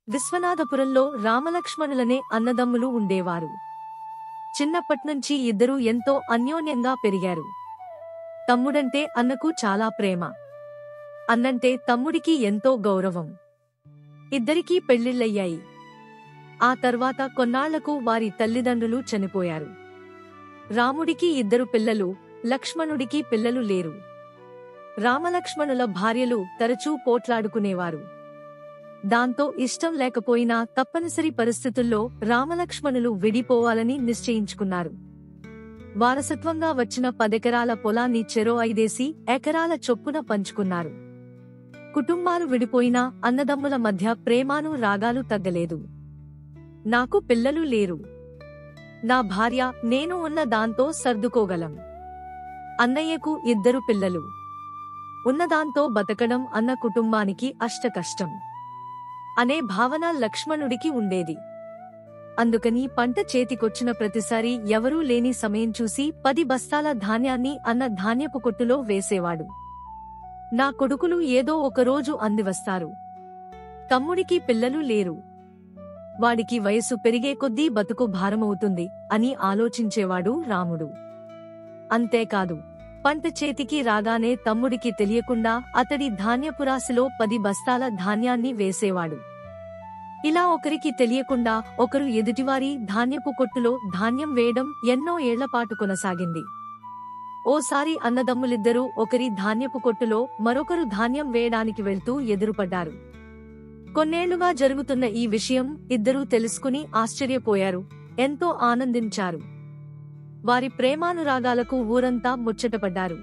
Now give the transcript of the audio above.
విశ్వనాథపురంలో రామలక్ష్మణులనే అన్నదమ్ములు ఉండేవారు. చిన్నప్పట్నుంచి ఇద్దరూ ఎంతో అన్యోన్యంగా పెరిగారు. తమ్ముడంటే అన్నకు చాలా ప్రేమ. అన్నంటే తమ్ముడికి ఎంతో గౌరవం. ఇద్దరికీ పెళ్లిళ్లయ్యాయి. ఆ తర్వాత కొన్నాళ్లకు వారి తల్లిదండ్రులు చనిపోయారు. రాముడికి ఇద్దరు పిల్లలు, లక్ష్మణుడికి పిల్లలు లేరు. రామలక్ష్మణుల భార్యలు తరచూ పోట్లాడుకునేవారు. దాంతో ఇష్టం లేకపోయినా తప్పనిసరి పరిస్థితుల్లో రామలక్ష్మణులు విడిపోవాలని నిశ్చయించుకున్నారు. వారసత్వంగా వచ్చిన 10 ఎకరాల పొలాన్ని చెరో 5 ఎకరాల చొప్పున పంచుకున్నారు. కుటుంబాలు విడిపోయినా అన్నదమ్ముల మధ్య ప్రేమాను రాగాలు తగ్గలేదు. నాకు పిల్లలు లేరు. నా భార్య, నేను ఉన్న దాంతో సర్దుకోగలం. అన్నయ్యకు 2 పిల్లలు. ఉన్నదాంతో బతకడం అన్న కుటుంబానికి అష్టకష్టం అనే భావన లక్ష్మణుడికి ఉండేది. అందుకని పంట చేతికొచ్చిన ప్రతిసారి ఎవరూ లేని సమయం చూసి 10 బస్తాల ధాన్యాన్ని అన్న ధాన్యపు కొట్టులో వేసేవాడు. నా కొడుకులు ఏదో ఒకరోజు అందివస్తారు. తమ్ముడికి పిల్లలు లేరు. వాడికి వయసు పెరిగే కొద్దీ బతుకు భారమవుతుంది అని ఆలోచించేవాడు రాముడు. అంతేకాదు, పంట చేతికి రాగానే తమ్ముడికి తెలియకుండా అతడి ధాన్యపురాశిలో 10 బస్తాల ధాన్యాన్ని వేసేవాడు. ఇలా ఒకరికి తెలియకుండా ఒకరు ఎదుటివారి ధాన్యపు కొట్టులో ధాన్యం వేయడం ఎన్నో ఏళ్లపాటు కొనసాగింది. ఓసారి అన్నదమ్ములిద్దరూ ఒకరి ధాన్యపు కొట్టులో మరొకరు ధాన్యం వేయడానికి వెళ్తూ ఎదురుపడ్డారు. కొన్నేళ్లుగా జరుగుతున్న ఈ విషయం ఇద్దరూ తెలుసుకుని ఆశ్చర్యపోయారు, ఎంతో ఆనందించారు. వారి ప్రేమానురాగాలకు ఊరంతా ముచ్చటపడ్డారు.